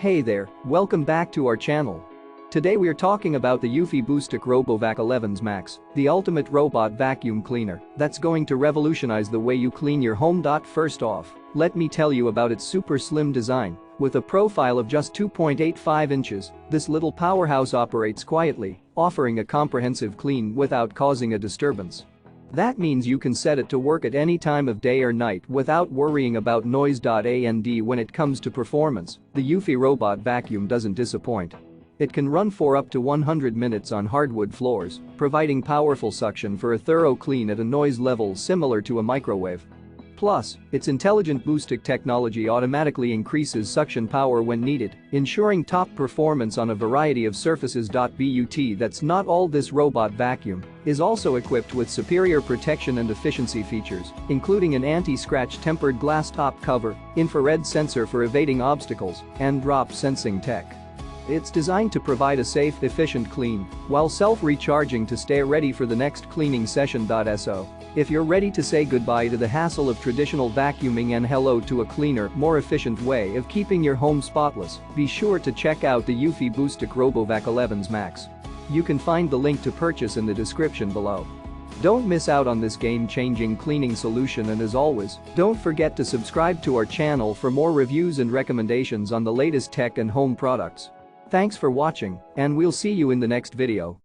Hey there, welcome back to our channel. Today we're talking about the eufy BoostIQ RoboVac 11S, the ultimate robot vacuum cleaner that's going to revolutionize the way you clean your home. First off, let me tell you about its super slim design. With a profile of just 2.85 inches, this little powerhouse operates quietly, offering a comprehensive clean without causing a disturbance. That means you can set it to work at any time of day or night without worrying about noise. And when it comes to performance, the eufy robot vacuum doesn't disappoint. It can run for up to 100 minutes on hardwood floors, providing powerful suction for a thorough clean at a noise level similar to a microwave. Plus, its intelligent BoostIQ technology automatically increases suction power when needed, ensuring top performance on a variety of surfaces. But that's not all. This robot vacuum is also equipped with superior protection and efficiency features, including an anti-scratch tempered glass top cover, infrared sensor for evading obstacles, and drop sensing tech. It's designed to provide a safe, efficient clean while self-recharging to stay ready for the next cleaning session. So, if you're ready to say goodbye to the hassle of traditional vacuuming and hello to a cleaner, more efficient way of keeping your home spotless, be sure to check out the eufy BoostIQ RoboVac 11S. You can find the link to purchase in the description below. Don't miss out on this game-changing cleaning solution, and as always, don't forget to subscribe to our channel for more reviews and recommendations on the latest tech and home products. Thanks for watching, and we'll see you in the next video.